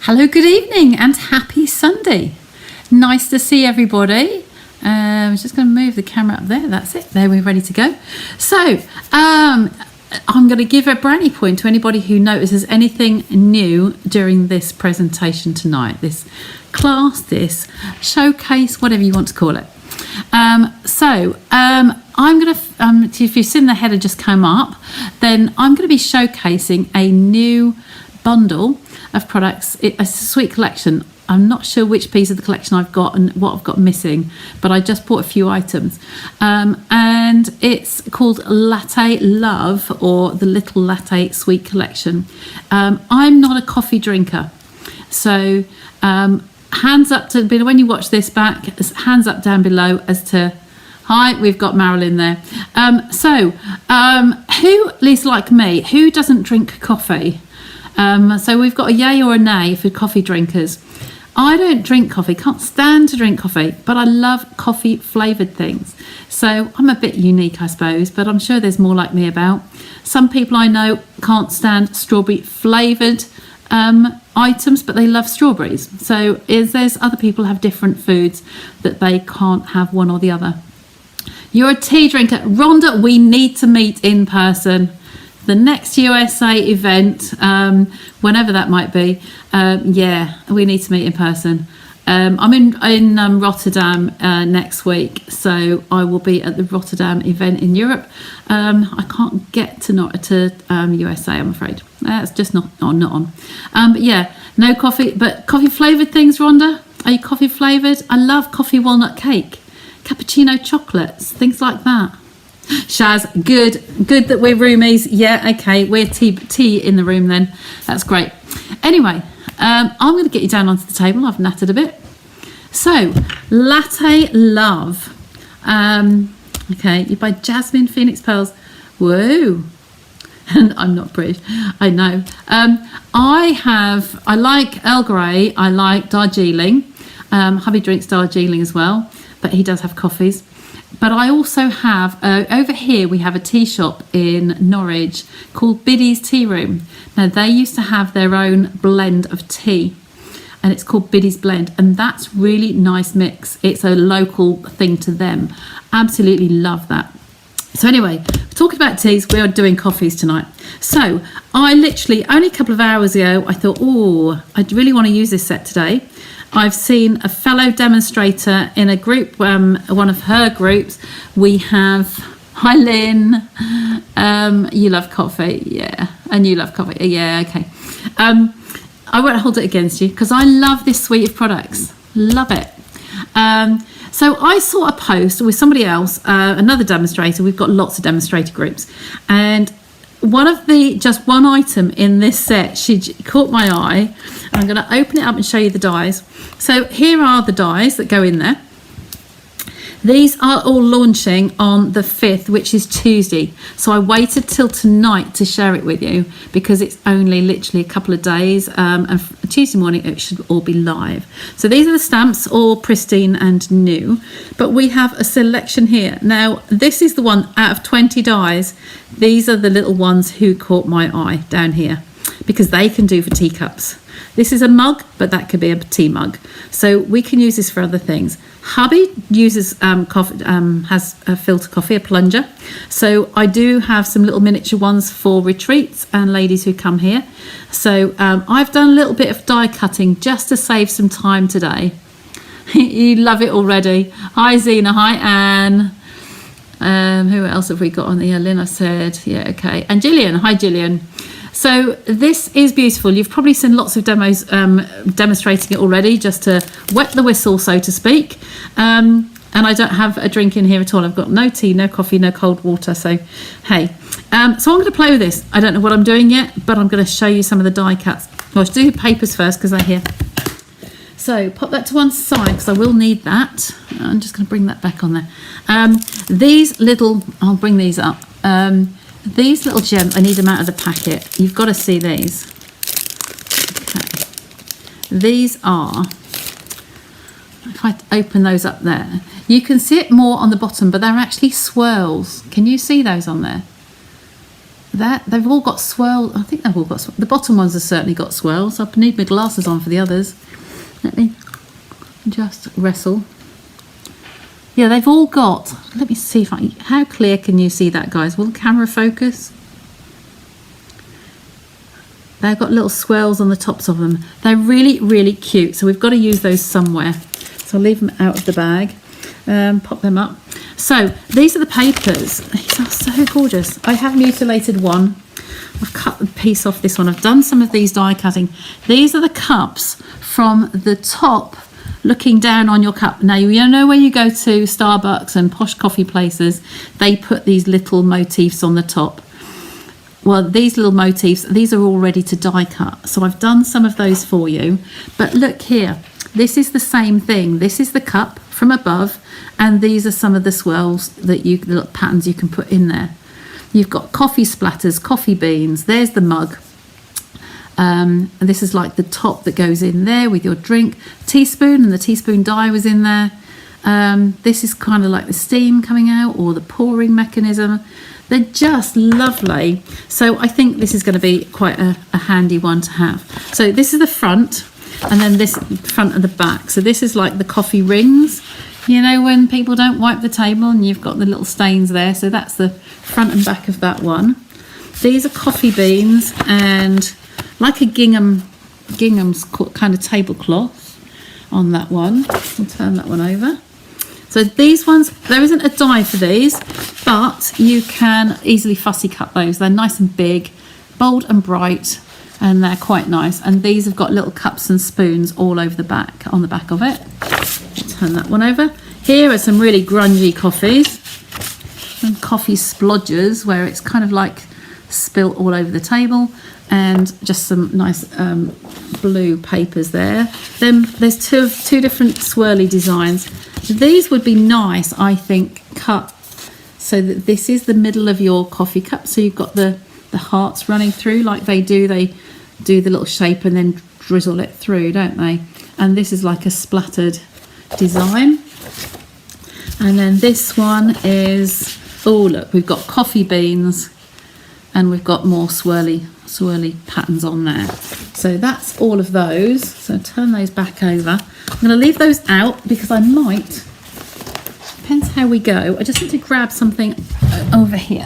Hello, good evening and happy Sunday. Nice to see everybody. I'm just going to move the camera up there. That's it. There, we're ready to go. So, I'm going to give a brownie point to anybody who notices anything new during this presentation tonight, this class, this showcase, whatever you want to call it. I'm going to, if you've seen the header just come up, then I'm going to be showcasing a new bundle of products. It's a sweet collection. I'm not sure which piece of the collection I've got and what I've got missing, but I just bought a few items. And it's called Latte Love, or the Little Latte Sweet Collection. I'm not a coffee drinker, so hands up to when you watch this back, hands up down below as to, hi, we've got Marilyn there. Who, at least like me, who doesn't drink coffee? So we've got a yay or a nay for coffee drinkers. I don't drink coffee, can't stand to drink coffee, but I love coffee flavoured things. So I'm a bit unique, I suppose, but I'm sure there's more like me about. Some people I know can't stand strawberry flavoured items, but they love strawberries. So there's other people who have different foods that they can't have one or the other. You're a tea drinker. Rhonda, we need to meet in person. The next USA event, whenever that might be, yeah, we need to meet in person. I'm in Rotterdam next week, so I will be at the Rotterdam event in Europe. I can't get to USA, I'm afraid. That's just not on. But yeah, no coffee, but coffee flavoured things, Rhonda? Are you coffee flavoured? I love coffee walnut cake, cappuccino chocolates, things like that. Shaz, good that we're roomies. Yeah, okay, we're tea in the room then. That's great. Anyway, I'm going to get you down onto the table. I've nattered a bit. So, Latte Love. Okay, you buy Jasmine Phoenix Pearls. Whoa. And I'm not British, I know. I like Earl Grey. I like Darjeeling. Hubby drinks Darjeeling as well, but he does have coffees. But I also have, over here we have a tea shop in Norwich called Biddy's Tea Room. Now they used to have their own blend of tea and it's called Biddy's Blend, and that's really nice mix. It's a local thing to them. Absolutely love that. So anyway, talking about teas, we are doing coffees tonight. So I literally, only a couple of hours ago, I thought, oh, I really want to use this set today. I've seen a fellow demonstrator in a group, one of her groups. We have, hi Lynn, you love coffee, yeah, and you love coffee, yeah, okay. I won't hold it against you because I love this suite of products, love it. So I saw a post with somebody else, another demonstrator. We've got lots of demonstrator groups, and just one item in this set, she caught my eye. I'm going to open it up and show you the dies. So here are the dies that go in there. These are all launching on the 5th, which is Tuesday. So I waited till tonight to share it with you because it's only literally a couple of days. And Tuesday morning, it should all be live. So these are the stamps, all pristine and new. But we have a selection here. Now, this is the one out of 20 dies. These are the little ones who caught my eye down here because they can do for teacups. This is a mug, but that could be a tea mug. So we can use this for other things. Hubby uses coffee, has a filter coffee, a plunger. So I do have some little miniature ones for retreats and ladies who come here. So I've done a little bit of die cutting just to save some time today. You love it already. Hi Zena, hi Anne. Who else have we got on here? Lynn, I said, yeah, okay. And Gillian, hi Gillian. So this is beautiful. You've probably seen lots of demos demonstrating it already, just to wet the whistle, so to speak. And I don't have a drink in here at all. I've got no tea, no coffee, no cold water. So, hey. So I'm going to play with this. I don't know what I'm doing yet, but I'm going to show you some of the die cuts. Well, I should do papers first because they're here. So pop that to one side because I will need that. I'm just going to bring that back on there. These little, I'll bring these up. These little gems, I need them out of the packet. You've got to see these. Okay. These are, if I open those up there, you can see it more on the bottom, but they're actually swirls. Can you see those on there? that they've all got swirl. I think they've all got the bottom ones have certainly got swirls. I need my glasses on for the others. Let me just wrestle. Yeah, they've all got, let me see if how clear can you see that, guys? Will the camera focus? They've got little swirls on the tops of them. They're really, really cute. So we've got to use those somewhere. So I'll leave them out of the bag. Pop them up. So these are the papers. These are so gorgeous. I have mutilated one. I've cut the piece off this one. I've done some of these die cutting. These are the cups from the top looking down on your cup. Now, you know where you go to Starbucks and posh coffee places, they put these little motifs on the top. Well, these little motifs, these are all ready to die cut. So I've done some of those for you. But look here, this is the same thing. This is the cup from above, and these are some of the swirls that the little patterns you can put in there. You've got coffee splatters, coffee beans. There's the mug. And this is like the top that goes in there with your drink. Teaspoon, and the teaspoon die was in there. This is kind of like the steam coming out or the pouring mechanism. They're just lovely. So I think this is going to be quite a handy one to have. So this is the front, and then this front and the back. So this is like the coffee rings. You know, when people don't wipe the table and you've got the little stains there. So that's the front and back of that one. These are coffee beans and like a gingham's kind of tablecloth on that one. I'll turn that one over. So these ones, there isn't a die for these, but you can easily fussy cut those. They're nice and big, bold and bright, and they're quite nice. And these have got little cups and spoons all over the back, on the back of it. Turn that one over. Here are some really grungy coffees and coffee splodgers where it's kind of like spilt all over the table, and just some nice blue papers there. Then there's two different swirly designs. These would be nice, I think, cut so that this is the middle of your coffee cup. So you've got the hearts running through like they do. They do the little shape and then drizzle it through, don't they? And this is like a splattered design. And then this one is, oh look, we've got coffee beans and we've got more swirly patterns on there. So that's all of those. So turn those back over. I'm going to leave those out because I might, depends how we go. I just need to grab something over here.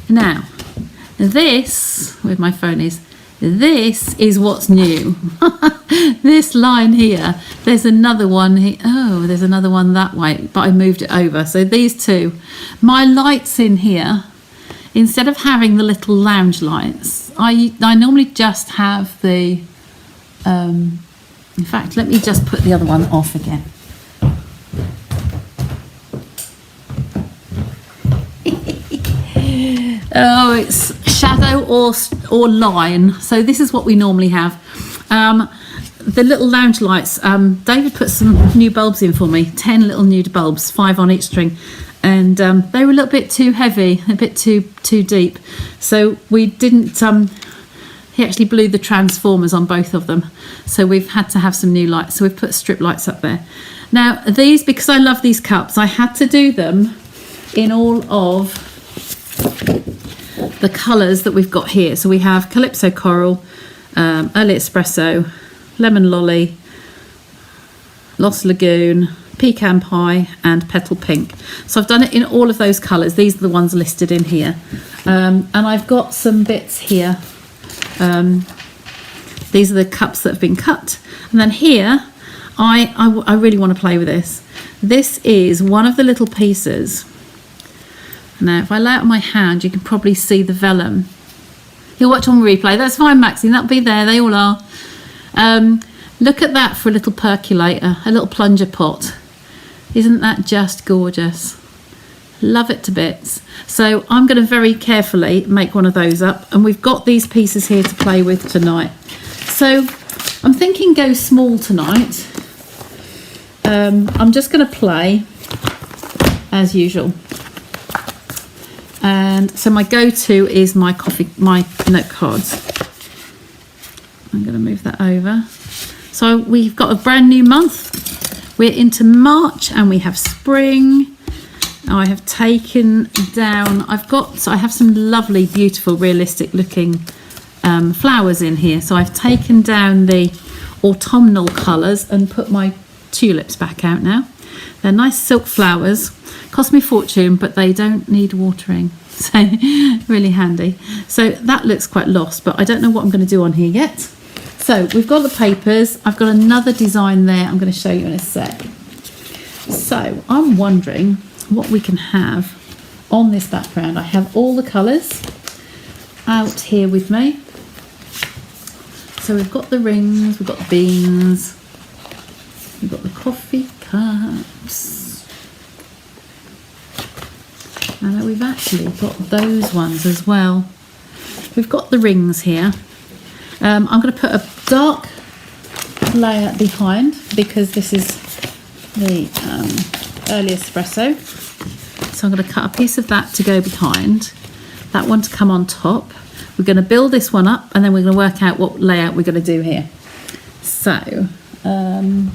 Now, this, where my phone is, this is what's new. This line here, there's another one here. Oh, there's another one that way, but I moved it over. So these two, my lights in here, instead of having the little lounge lights, I normally just have the, in fact, let me just put the other one off again. Oh, it's shadow or line. So this is what we normally have. The little lounge lights, David put some new bulbs in for me, 10 little new bulbs, 5 on each string, and they were a little bit too heavy, a bit too deep, so we didn't, he actually blew the transformers on both of them, so we've had to have some new lights, so we've put strip lights up there. Now these, because I love these cups, I had to do them in all of the colours that we've got here. So we have Calypso Coral, Early Espresso, Lemon Lolly, Lost Lagoon, Pecan Pie and Petal Pink. So I've done it in all of those colours. These are the ones listed in here. And I've got some bits here. These are the cups that have been cut. And then here, I really want to play with this. This is one of the little pieces. Now, if I lay it on my hand, you can probably see the vellum. You'll watch on replay. That's fine, Maxine. That'll be there. They all are. Look at that for a little percolator, a little plunger pot. Isn't that just gorgeous? Love it to bits. So I'm going to very carefully make one of those up. And we've got these pieces here to play with tonight. So I'm thinking go small tonight. I'm just going to play as usual. And so my go-to is my note cards. I'm going to move that over. So we've got a brand new month. we're into March and we have spring. I have taken down, I have some lovely, beautiful, realistic looking flowers in here. So I've taken down the autumnal colours and put my tulips back out now. They're nice silk flowers, cost me a fortune, but they don't need watering. So really handy. So that looks quite lost, but I don't know what I'm going to do on here yet. So we've got the papers. I've got another design there I'm going to show you in a sec. So I'm wondering what we can have on this background. I have all the colours out here with me. So we've got the rings, we've got the beans, we've got the coffee cups, and we've actually got those ones as well. We've got the rings here. I'm going to put a dark layer behind because this is the early espresso. So I'm going to cut a piece of that to go behind, that one to come on top. We're going to build this one up and then we're going to work out what layout we're going to do here. So, can't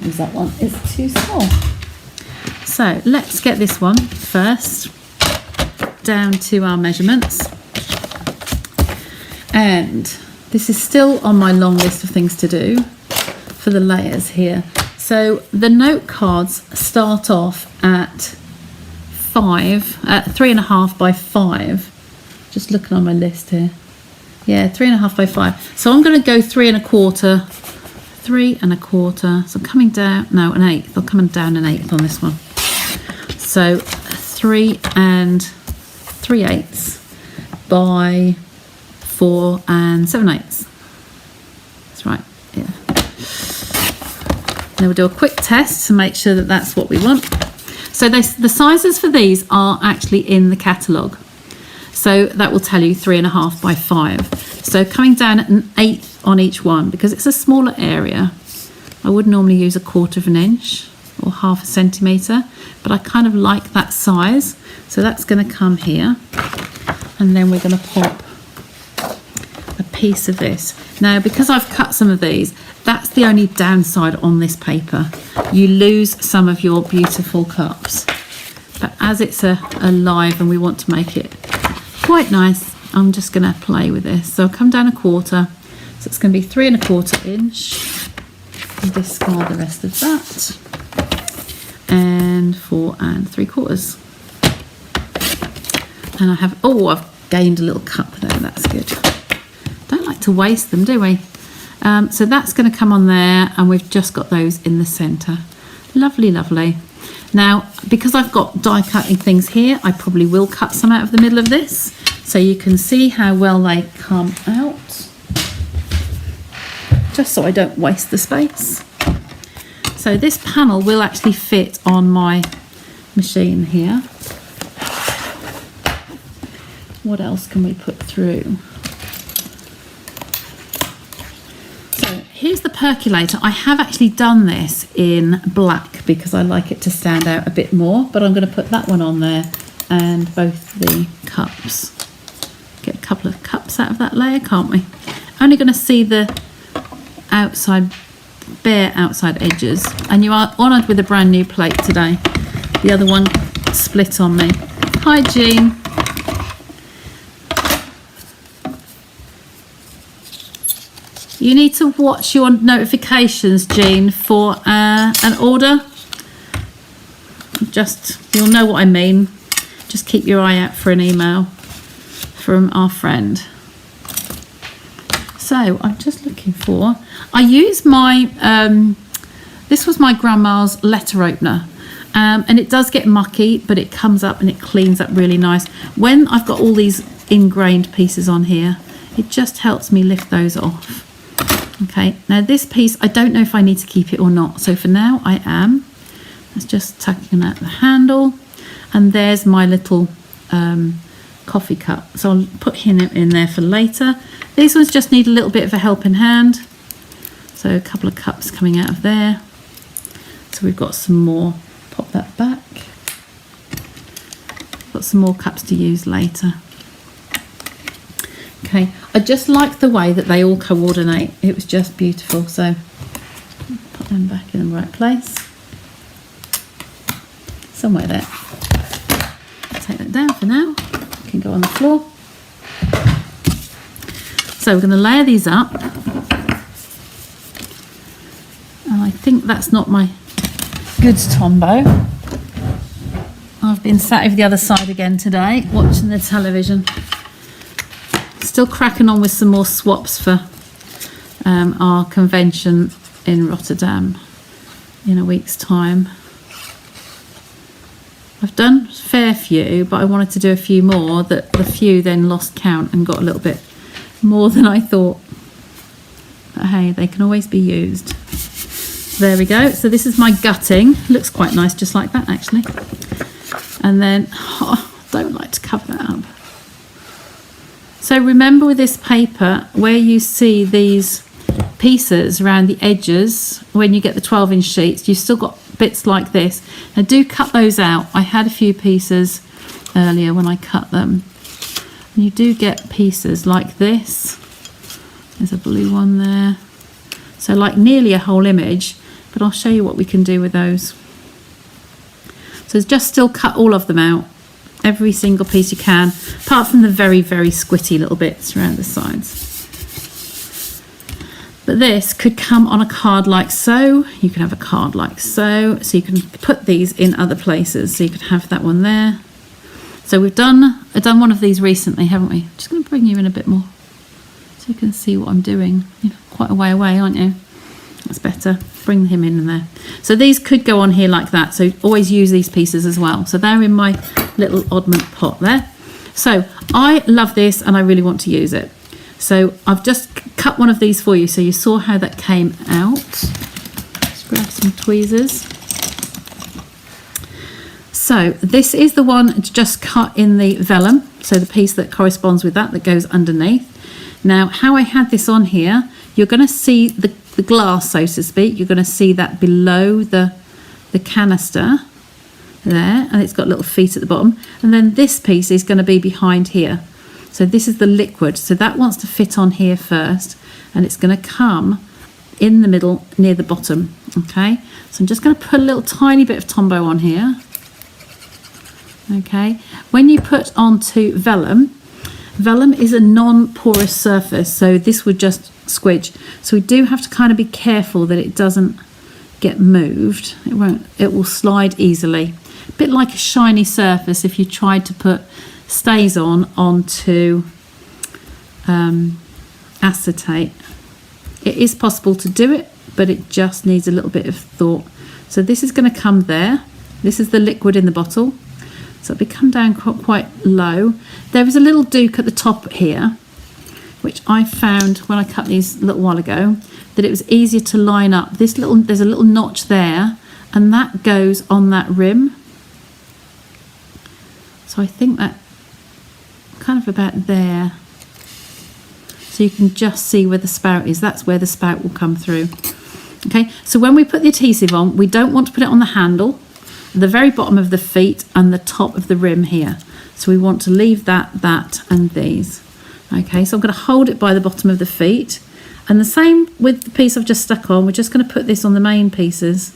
use that one, it's too small. So let's get this one first down to our measurements. And this is still on my long list of things to do for the layers here. So the note cards start off at 3.5 by 5. Just looking on my list here. Yeah, 3.5 by 5. So I'm going to go 3.25, 3.25. So I'm coming down, no, an eighth. I'm coming down an eighth on this one. So 3 3/8 by 4 7/8. That's right. Yeah. Now we'll do a quick test to make sure that that's what we want. So the sizes for these are actually in the catalogue. So that will tell you 3.5 by 5. So coming down at an eighth on each one, because it's a smaller area, I would normally use 1/4 inch or 1/2 centimetre, but I kind of like that size. So that's going to come here. And then we're going to pop a piece of this. Now, because I've cut some of these, that's the only downside on this paper. You lose some of your beautiful cups. But as it's a live and we want to make it quite nice, I'm just going to play with this. So I'll come down 1/4. So it's going to be 3.25 inch. And discard the rest of that. And 4 3/4. And I have, I've gained a little cup there. That's good. Don't like to waste them, do we? So that's going to come on there, and we've just got those in the centre. Lovely, lovely. Now, because I've got die cutting things here, I probably will cut some out of the middle of this so you can see how well they come out, just so I don't waste the space. So this panel will actually fit on my machine here. What else can we put through? Here's the percolator. I have actually done this in black because I like it to stand out a bit more, but I'm going to put that one on there and both the cups. Get a couple of cups out of that layer, can't we? Only going to see the outside, bare outside edges. And you are honoured with a brand new plate today. The other one split on me. Hi, Jean. You need to watch your notifications, Jean, for an order. You'll know what I mean. Just keep your eye out for an email from our friend. So I'm just looking for, I use my, this was my grandma's letter opener. And it does get mucky, but it comes up and it cleans up really nice. When I've got all these ingrained pieces on here, it just helps me lift those off. Okay, now this piece, I don't know if I need to keep it or not. So for now, I am. That's just tucking out the handle. And there's my little coffee cup. So I'll put him in there for later. These ones just need a little bit of a helping hand. So a couple of cups coming out of there. So we've got some more. Pop that back. Got some more cups to use later. Okay, I just like the way that they all coordinate. It was just beautiful. So put them back in the right place. Somewhere there. Take that down for now. It can go on the floor. So we're going to layer these up. And I think that's not my goods Tombow. I've been sat over the other side again today, watching the television. Still cracking on with some more swaps for our convention in Rotterdam in a week's time. I've done a fair few, but I wanted to do a few more. That the few then lost count and got a little bit more than I thought. But hey, they can always be used. There we go. So this is my gutting. Looks quite nice, just like that actually. And then, I don't like to cover that up. So remember with this paper, where you see these pieces around the edges, when you get the 12-inch sheets, you've still got bits like this. Now do cut those out. I had a few pieces earlier when I cut them. And you do get pieces like this. There's a blue one there. So like nearly a whole image, but I'll show you what we can do with those. So just still cut all of them out. Every single piece you can, apart from the very, very squitty little bits around the sides. But this could come on a card like so. You can have a card like so. So you can put these in other places. So you could have that one there. So I've done one of these recently, haven't we? Just going to bring you in a bit more so you can see what I'm doing. You're quite a way away, aren't you? That's better. Bring him in there. So these could go on here like that. So always use these pieces as well. So they're in my little oddment pot there. So I love this and I really want to use it. So I've just cut one of these for you. So you saw how that came out. Just grab some tweezers. So this is the one just cut in the vellum. So the piece that corresponds with that goes underneath. Now how I had this on here, you're going to see the glass, so to speak. You're going to see that below the canister there, and it's got little feet at the bottom, and then this piece is going to be behind here. So this is the liquid, so that wants to fit on here first, and it's going to come in the middle near the bottom. Okay, so I'm just going to put a little tiny bit of Tombow on here. Okay, when you put onto vellum is a non-porous surface, so this would just squidge. So we do have to kind of be careful that it doesn't get moved. It will slide easily. A bit like a shiny surface if you tried to put stays onto acetate. It is possible to do it, but it just needs a little bit of thought. So this is going to come there. This is the liquid in the bottle. So it'll come down quite low. There is a little duke at the top here, which I found when I cut these a little while ago, that it was easier to line up. There's a little notch there, and that goes on that rim. So I think that kind of about there. So you can just see where the spout is. That's where the spout will come through. Okay, so when we put the adhesive on, we don't want to put it on the handle, the very bottom of the feet and the top of the rim here. So we want to leave that and these. Okay, so I'm going to hold it by the bottom of the feet, and the same with the piece I've just stuck on. We're just going to put this on the main pieces.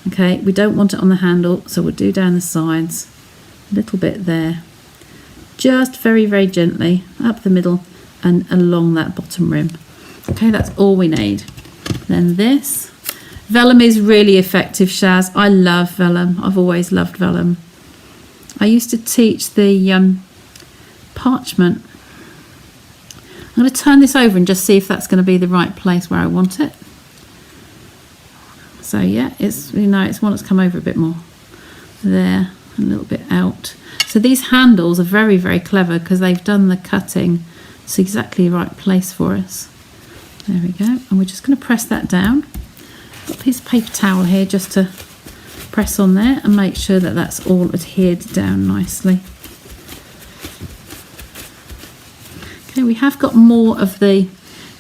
Okay, we don't want it on the handle, so we'll do down the sides a little bit there, just very, very gently up the middle and along that bottom rim. Okay, that's all we need. Then this vellum is really effective, Shaz. I love vellum. I've always loved vellum. I used to teach the parchment. I'm going to turn this over and just see if that's going to be the right place where I want it. So yeah, it's it's one that's come over a bit more there, a little bit out. So these handles are very, very clever because they've done the cutting. It's exactly the right place for us. There we go. And we're just going to press that down. Got a piece of paper towel here just to press on there and make sure that that's all adhered down nicely. Okay, we have got more of the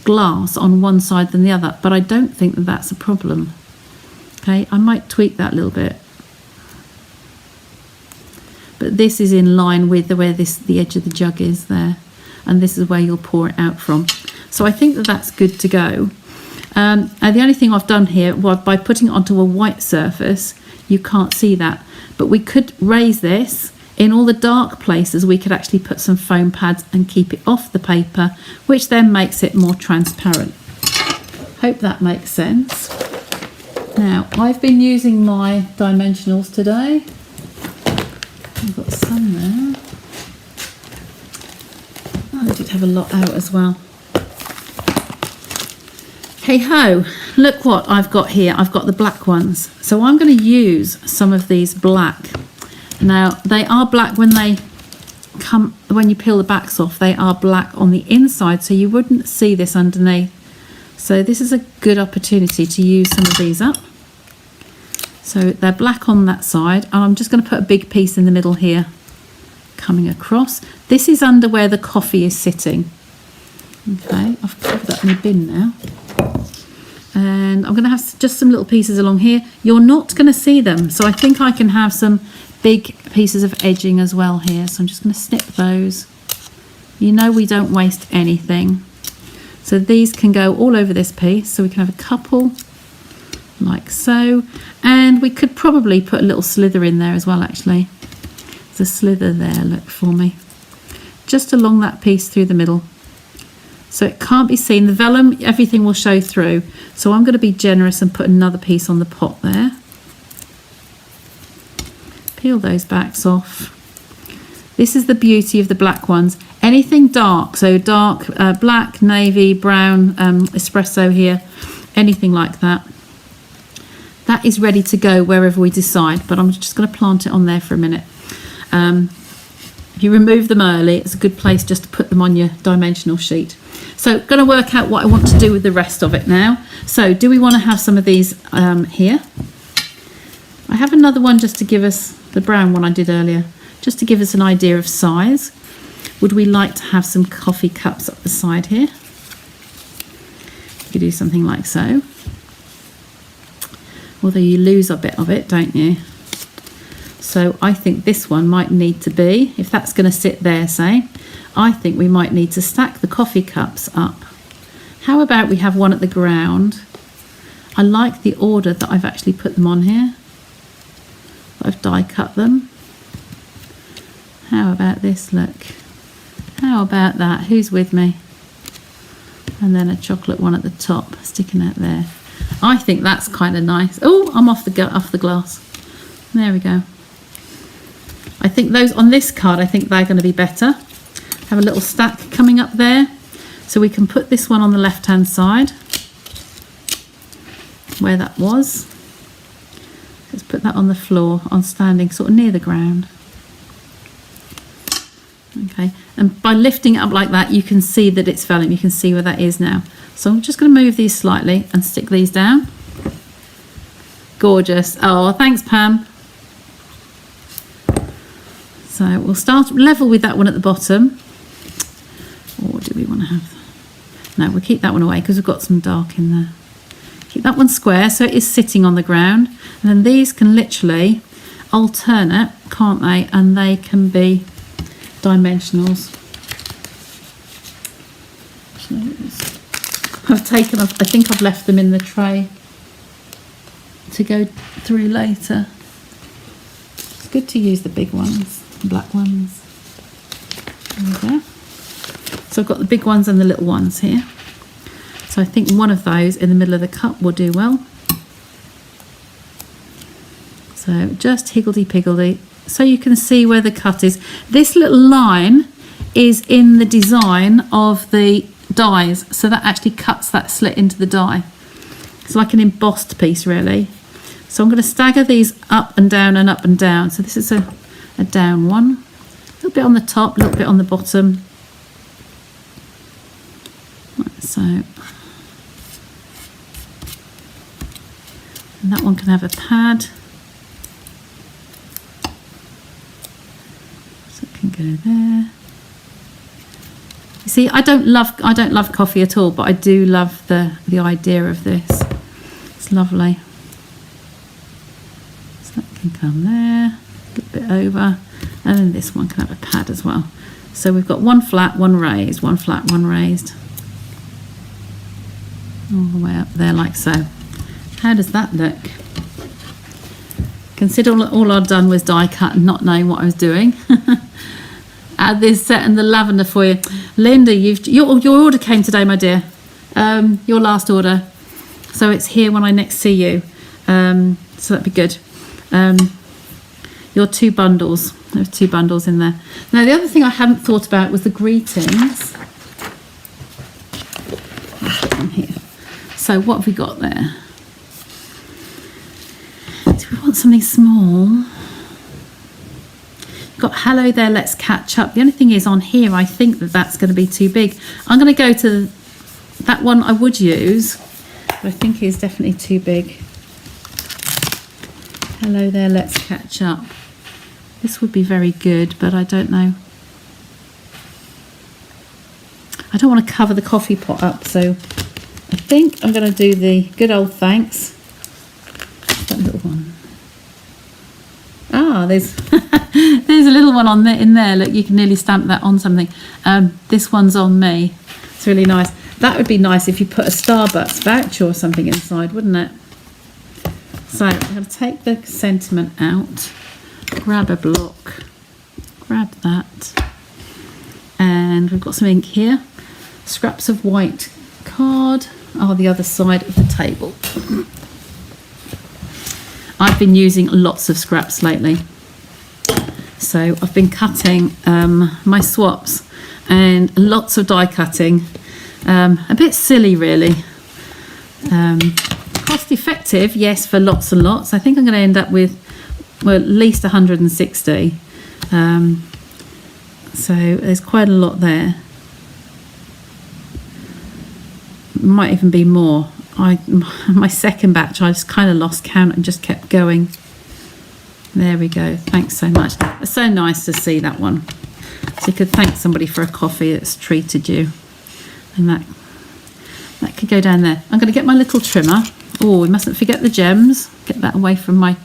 glass on one side than the other, but I don't think that that's a problem. Okay, I might tweak that a little bit. But this is in line with where the edge of the jug is there. and this is where you'll pour it out from. So I think that that's good to go. And the only thing I've done here, well, by putting it onto a white surface, you can't see that, but we could raise this. In all the dark places, we could actually put some foam pads and keep it off the paper, which then makes it more transparent. Hope that makes sense. Now, I've been using my dimensionals today. I've got some there. Oh, I did have a lot out as well. Hey ho, look what I've got here. I've got the black ones. So I'm going to use some of these black. Now, they are black when they come, when you peel the backs off, they are black on the inside, so you wouldn't see this underneath. So this is a good opportunity to use some of these up. So they're black on that side, and I'm just going to put a big piece in the middle here, coming across. This is under where the coffee is sitting. Okay, I've covered that in a bin now. And I'm going to have just some little pieces along here. You're not going to see them, so I think I can have some big pieces of edging as well here. So I'm just going to snip those. You know we don't waste anything. So these can go all over this piece. So we can have a couple like so. And we could probably put a little slither in there as well, actually. There's a slither there, look for me. Just along that piece through the middle. So it can't be seen. The vellum, everything will show through. So I'm going to be generous and put another piece on the pot there. Peel those backs off. This is the beauty of the black ones. Anything dark, so dark, black, navy, brown, espresso here, anything like that. That is ready to go wherever we decide, but I'm just going to plant it on there for a minute. If you remove them early, it's a good place just to put them on your dimensional sheet. So going to work out what I want to do with the rest of it now. So do we want to have some of these here? I have another one just to give us, the brown one I did earlier, just to give us an idea of size. Would we like to have some coffee cups up the side here? You could do something like so. Although you lose a bit of it, don't you? So I think this one might need to be, if that's going to sit there, say, I think we might need to stack the coffee cups up. How about we have one at the ground? I like the order that I've actually put them on here. I've die cut them. How about this, look? How about that? Who's with me? And then a chocolate one at the top, sticking out there. I think that's kind of nice. Oh, I'm off the glass. There we go. I think those on this card, I think they're going to be better. Have a little stack coming up there. So we can put this one on the left-hand side, where that was. Let's put that on the floor, on standing, sort of near the ground. Okay, and by lifting it up like that, you can see that it's vellum. You can see where that is now. So I'm just going to move these slightly and stick these down. Gorgeous. Oh, thanks, Pam. So we'll start level with that one at the bottom. Or do we want to have... No, we'll keep that one away because we've got some dark in there. Keep that one square so it is sitting on the ground. And then these can literally alternate, can't they? And they can be dimensionals. I've taken off, I think I've left them in the tray to go through later. It's good to use the big ones, the black ones. There we go. So I've got the big ones and the little ones here. So I think one of those in the middle of the cup will do well. So just higgledy-piggledy, so you can see where the cut is. This little line is in the design of the dies, so that actually cuts that slit into the die. It's like an embossed piece, really. So I'm going to stagger these up and down and up and down. So this is a down one. A little bit on the top, a little bit on the bottom. Like so. And that one can have a pad. So it can go there. You see, I don't love coffee at all, but I do love the idea of this. It's lovely. So that can come there, a little bit over, and then this one can have a pad as well. So we've got one flat, one raised, one flat, one raised. All the way up there like so. How does that look? Consider all I'd done was die cut and not knowing what I was doing. Add this set and the lavender for you. Linda, your order came today, my dear. Your last order. So it's here when I next see you. So that'd be good. Your 2 bundles. There's 2 bundles in there. Now the other thing I hadn't thought about was the greetings. Let's put them here. So what have we got there? Do we want something small? We've got hello there, let's catch up. The only thing is on here, I think that's going to be too big. I'm going to go to that one I would use, but I think is definitely too big. Hello there, let's catch up. This would be very good, but I don't know. I don't want to cover the coffee pot up, so I think I'm going to do the good old thanks. That little one. Ah, there's there's a little one on there in there. Look, you can nearly stamp that on something. This one's on me. It's really nice. That would be nice if you put a Starbucks voucher or something inside, wouldn't it? So I'm going to take the sentiment out, grab a block, grab that, and we've got some ink here. Scraps of white card are the other side of the table. I've been using lots of scraps lately. So I've been cutting my swaps and lots of die cutting. A bit silly really. Cost effective, yes, for lots and lots. I think I'm going to end up with, well, at least 160. So there's quite a lot there. Might even be more. My second batch, I just kind of lost count and just kept going. There we go. Thanks so much. It's so nice to see that one. So you could thank somebody for a coffee that's treated you. And that could go down there. I'm going to get my little trimmer. Oh, we mustn't forget the gems. Get that away from my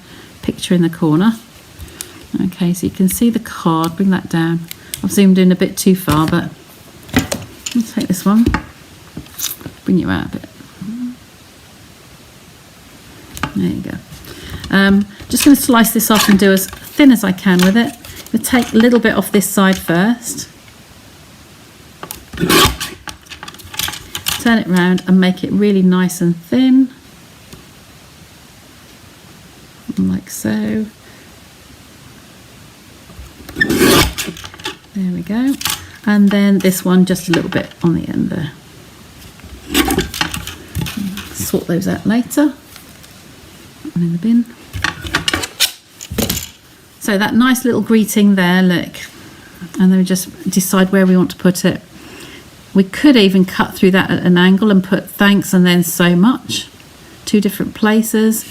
picture in the corner. Okay, so you can see the card. Bring that down. I've zoomed in a bit too far, but let's take this one. Bring you out a bit. There you go. Just going to slice this off and do as thin as I can with it. We'll take a little bit off this side first. Turn it round and make it really nice and thin. Like so. There we go. And then this one just a little bit on the end there. Sort those out later. And in the bin. So that nice little greeting there, look. And then we just decide where we want to put it. We could even cut through that at an angle and put thanks and then so much. 2 different places.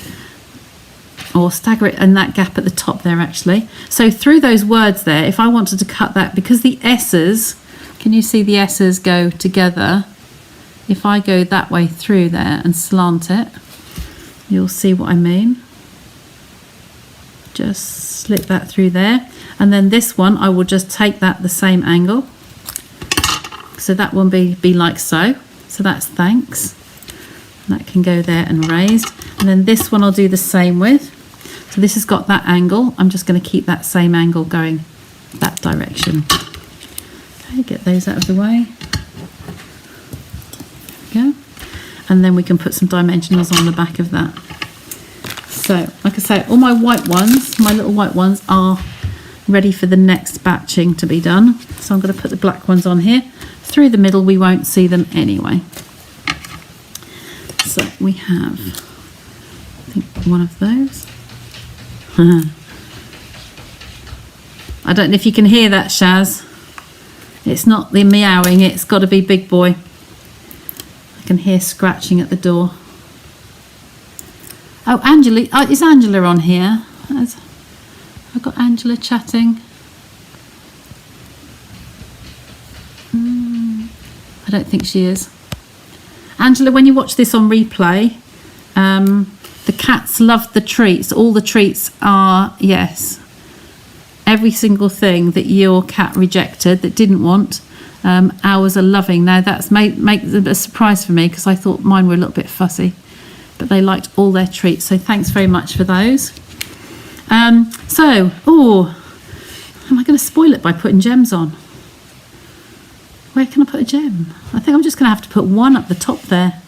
Or stagger it in that gap at the top there actually. So through those words there, if I wanted to cut that, because the S's, can you see the S's go together? If I go that way through there and slant it, you'll see what I mean. Just slip that through there. And then this one, I will just take that the same angle. So that one be like so. So that's thanks. And that can go there and raised. And then this one I'll do the same with. So this has got that angle. I'm just going to keep that same angle going that direction. Okay, get those out of the way. There we go. And then we can put some dimensionals on the back of that. So, like I say, all my white ones, my little white ones, are ready for the next batching to be done. So I'm going to put the black ones on here. Through the middle, we won't see them anyway. So we have, I think, one of those. I don't know if you can hear that, Shaz. It's not the meowing, it's got to be big boy. I can hear scratching at the door. Oh, Angela, is Angela on here? I've got Angela chatting. I don't think she is. Angela, when you watch this on replay, the cats love the treats. All the treats are, yes. every single thing that your cat rejected, that didn't want. Ours are loving. Now that's made a surprise for me because I thought mine were a little bit fussy, but they liked all their treats. So thanks very much for those. Am I going to spoil it by putting gems on? Where can I put a gem? I think I'm just going to have to put one up the top there.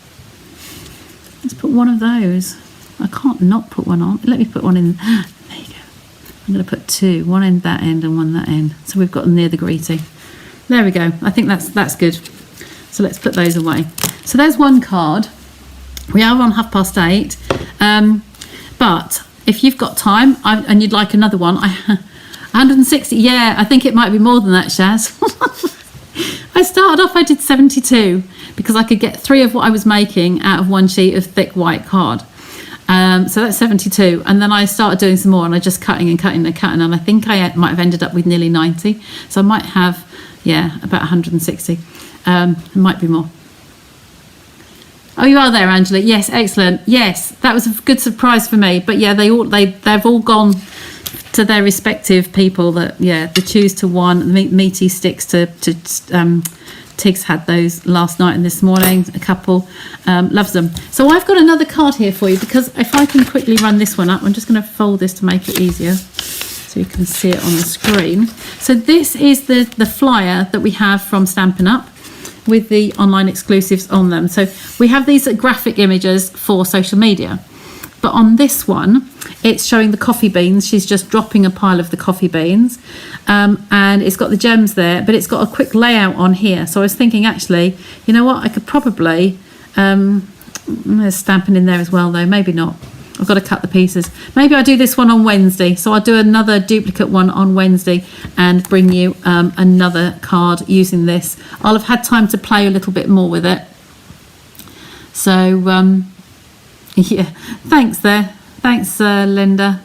Let's put one of those. I can't not put one on. Let me put one in. There you go. I'm going to put two. One in that end and one that end. So we've got near the greeting. There we go. I think that's good. So let's put those away. So there's one card. We are on 8:30. But if you've got time and you'd like another one, 160. Yeah, I think it might be more than that, Shaz. I started off, I did 72 because I could get 3 of what I was making out of one sheet of thick white card. So that's 72. And then I started doing some more and I just cutting and cutting and cutting. And I think I might have ended up with nearly 90. So I might have, about 160. It might be more. Oh, you are there, Angela. Yes, excellent. Yes, that was a good surprise for me. But yeah, they've all gone to their respective people. That the choose to one, the meaty sticks to Tiggs had those last night and this morning. A couple loves them. So I've got another card here for you because if I can quickly run this one up, I'm just going to fold this to make it easier so you can see it on the screen. So this is the flyer that we have from Stampin Up with the online exclusives on them. So we have these graphic images for social media, but on this one it's showing the coffee beans. She's just dropping a pile of the coffee beans, and it's got the gems there, but it's got a quick layout on here. So I was thinking, actually, you know what, I could probably there's stamping in there as well though, maybe not. I've got to cut the pieces. Maybe I do this one on Wednesday. So I'll do another duplicate one on Wednesday and bring you another card using this. I'll have had time to play a little bit more with it. So, yeah, thanks there. Thanks, Linda.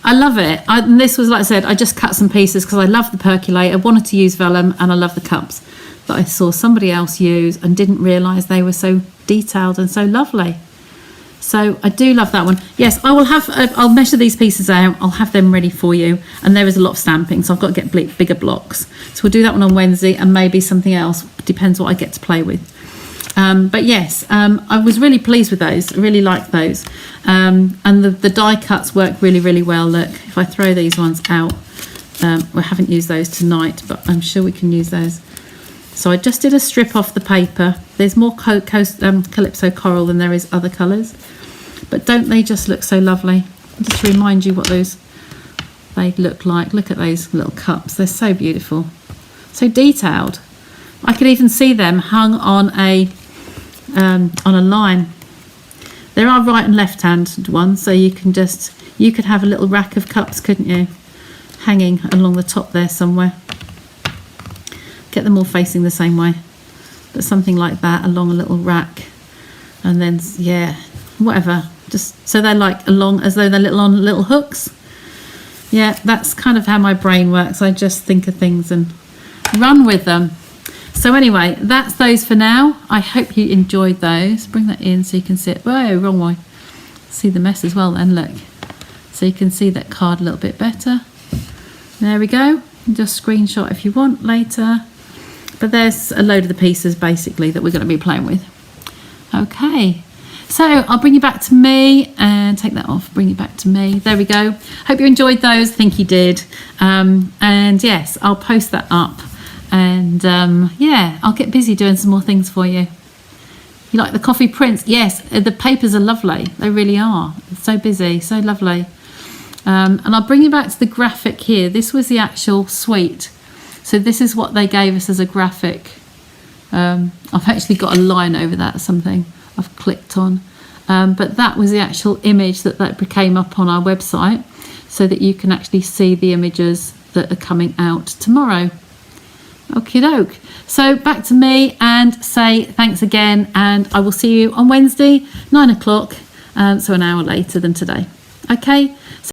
I love it. And this was, like I said, I just cut some pieces because I love the percolator, wanted to use vellum, and I love the cups that I saw somebody else use and didn't realise they were so detailed and so lovely. So I do love that one. Yes, I will have, I'll measure these pieces out. I'll have them ready for you. And there is a lot of stamping, so I've got to get bigger blocks. So we'll do that one on Wednesday and maybe something else. Depends what I get to play with. But yes, I was really pleased with those. I really liked those. And the die cuts work really, really well. Look, if I throw these ones out, we haven't used those tonight, but I'm sure we can use those. So I just did a strip off the paper. There's more Calypso coral than there is other colours. But don't they just look so lovely? Just to remind you what they look like. Look at those little cups. They're so beautiful. So detailed. I could even see them hung on a line. There are right and left-handed ones, so you could have a little rack of cups, couldn't you? Hanging along the top there somewhere. Get them all facing the same way, but something like that along a little rack, and then whatever, just so they're like along as though they're on little hooks. Yeah, that's kind of how my brain works. I just think of things and run with them. So anyway, that's those for now. I hope you enjoyed those. Bring that in so you can see it. Whoa, wrong way. See the mess as well then, look. So you can see that card a little bit better. There we go. Just screenshot if you want later. But there's a load of the pieces basically that we're going to be playing with. Okay, so I'll bring you back to me and take that off, bring you back to me. There we go. Hope you enjoyed those. I think you did. And yes, I'll post that up. And yeah, I'll get busy doing some more things for you. You like the coffee prints? Yes, the papers are lovely. They really are. It's so busy, so lovely. And I'll bring you back to the graphic here. This was the actual suite. So this is what they gave us as a graphic. I've actually got a line over that, something I've clicked on. But that was the actual image that came up on our website so that you can actually see the images that are coming out tomorrow. Okie doke. So back to me and say thanks again, and I will see you on Wednesday, 9 o'clock. So an hour later than today. Okay.